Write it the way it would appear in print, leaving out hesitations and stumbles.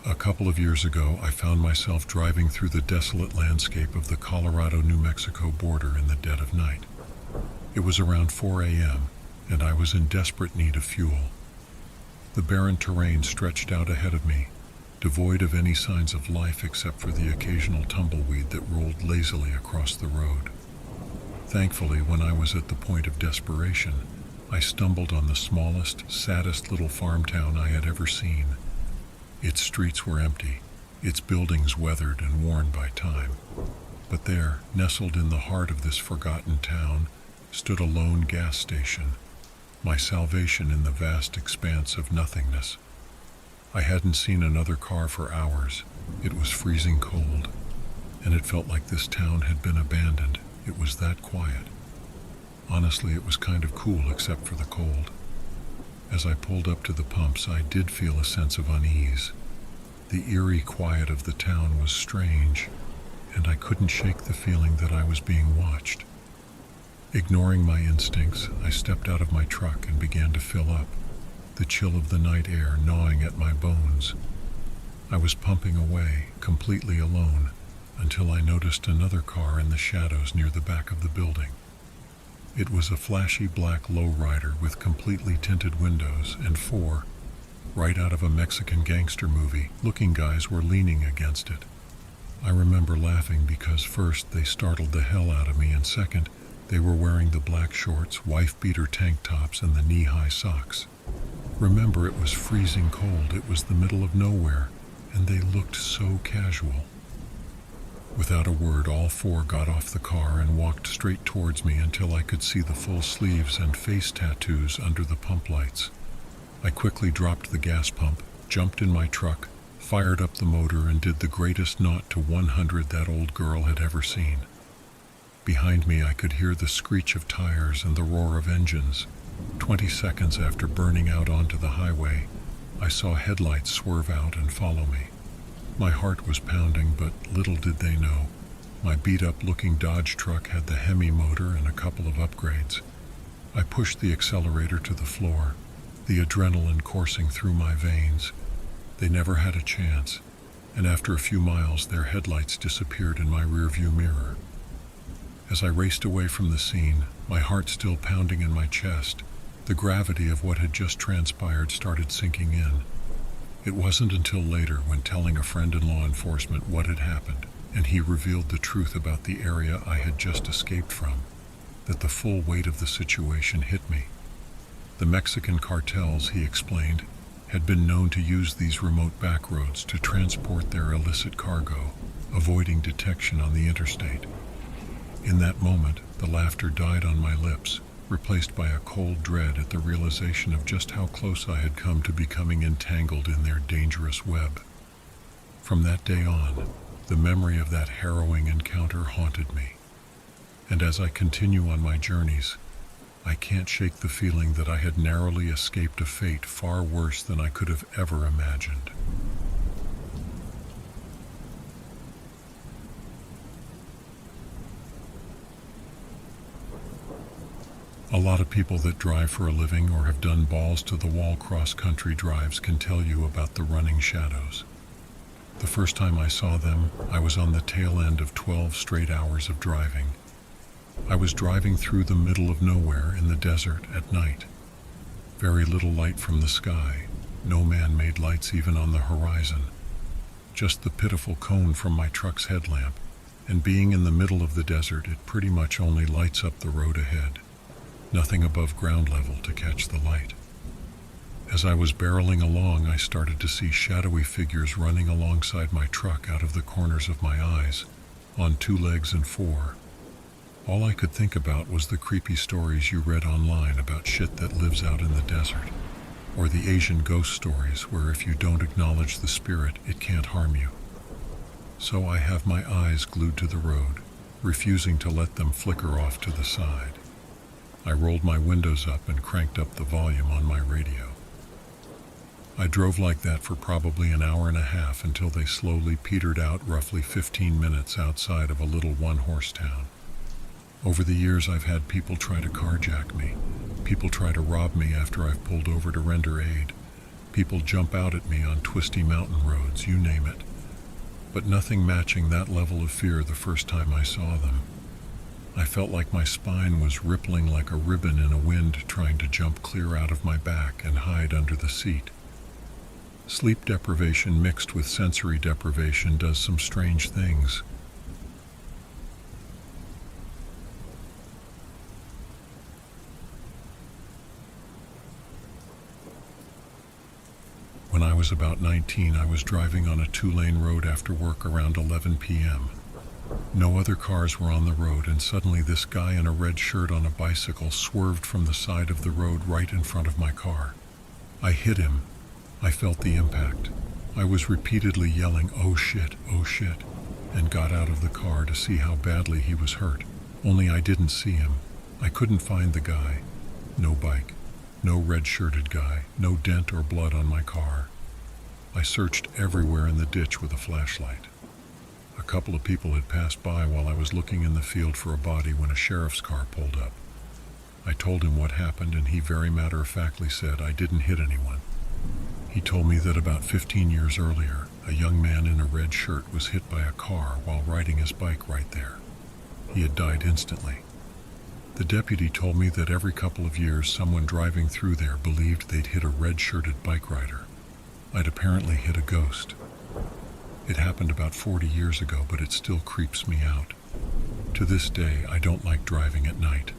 A couple of years ago, I found myself driving through the desolate landscape of the Colorado-New Mexico border in the dead of night. It was around 4 a.m., and I was in desperate need of fuel. The barren terrain stretched out ahead of me, devoid of any signs of life except for the occasional tumbleweed that rolled lazily across the road. Thankfully, when I was at the point of desperation, I stumbled on the smallest, saddest little farm town I had ever seen. Its streets were empty, its buildings weathered and worn by time. But there, nestled in the heart of this forgotten town, stood a lone gas station, my salvation in the vast expanse of nothingness. I hadn't seen another car for hours. It was freezing cold, and it felt like this town had been abandoned. It was that quiet. Honestly, it was kind of cool except for the cold. As I pulled up to the pumps, I did feel a sense of unease. The eerie quiet of the town was strange, and I couldn't shake the feeling that I was being watched. Ignoring my instincts, I stepped out of my truck and began to fill up, the chill of the night air gnawing at my bones. I was pumping away, completely alone, until I noticed another car in the shadows near the back of the building. It was a flashy black lowrider with completely tinted windows, and four, right out of a Mexican gangster movie, looking guys were leaning against it. I remember laughing because first, they startled the hell out of me, and second, they were wearing the black shorts, wife-beater tank tops, and the knee-high socks. Remember, it was freezing cold, it was the middle of nowhere, and they looked so casual. Without a word, all four got off the car and walked straight towards me until I could see the full sleeves and face tattoos under the pump lights. I quickly dropped the gas pump, jumped in my truck, fired up the motor, and did the greatest 0 to 100 that old girl had ever seen. Behind me, I could hear the screech of tires and the roar of engines. 20 seconds after burning out onto the highway, I saw headlights swerve out and follow me. My heart was pounding, but little did they know, my beat-up-looking Dodge truck had the Hemi motor and a couple of upgrades. I pushed the accelerator to the floor, the adrenaline coursing through my veins. They never had a chance, and after a few miles, their headlights disappeared in my rearview mirror. As I raced away from the scene, my heart still pounding in my chest, the gravity of what had just transpired started sinking in. It wasn't until later, when telling a friend in law enforcement what had happened, and he revealed the truth about the area I had just escaped from, that the full weight of the situation hit me. The Mexican cartels, he explained, had been known to use these remote back roads to transport their illicit cargo, avoiding detection on the interstate. In that moment, the laughter died on my lips, replaced by a cold dread at the realization of just how close I had come to becoming entangled in their dangerous web. From that day on, the memory of that harrowing encounter haunted me. And as I continue on my journeys, I can't shake the feeling that I had narrowly escaped a fate far worse than I could have ever imagined. A lot of people that drive for a living or have done balls-to-the-wall cross-country drives can tell you about the running shadows. The first time I saw them, I was on the tail end of 12 straight hours of driving. I was driving through the middle of nowhere in the desert at night. Very little light from the sky, no man-made lights even on the horizon. Just the pitiful cone from my truck's headlamp, and being in the middle of the desert, it pretty much only lights up the road ahead. Nothing above ground level to catch the light. As I was barreling along, I started to see shadowy figures running alongside my truck out of the corners of my eyes, on 2 legs and 4. All I could think about was the creepy stories you read online about shit that lives out in the desert, or the Asian ghost stories where if you don't acknowledge the spirit, it can't harm you. So I have my eyes glued to the road, refusing to let them flicker off to the side. I rolled my windows up and cranked up the volume on my radio. I drove like that for probably an hour and a half until they slowly petered out roughly 15 minutes outside of a little one-horse town. Over the years, I've had people try to carjack me, people try to rob me after I've pulled over to render aid, People jump out at me on twisty mountain roads, you name it. But nothing matching that level of fear the first time I saw them. I felt like my spine was rippling like a ribbon in a wind trying to jump clear out of my back and hide under the seat. Sleep deprivation mixed with sensory deprivation does some strange things. When I was about 19, I was driving on a 2-lane road after work around 11 p.m. No other cars were on the road, and suddenly this guy in a red shirt on a bicycle swerved from the side of the road right in front of my car. I hit him. I felt the impact. I was repeatedly yelling, oh shit, and got out of the car to see how badly he was hurt. Only I didn't see him. I couldn't find the guy. No bike. No red-shirted guy. No dent or blood on my car. I searched everywhere in the ditch with a flashlight. A couple of people had passed by while I was looking in the field for a body when a sheriff's car pulled up. I told him what happened, and he very matter-of-factly said I didn't hit anyone. He told me that about 15 years earlier, a young man in a red shirt was hit by a car while riding his bike right there. He had died instantly. The deputy told me that every couple of years someone driving through there believed they'd hit a red-shirted bike rider. I'd apparently hit a ghost. It happened about 40 years ago, but it still creeps me out. To this day, I don't like driving at night.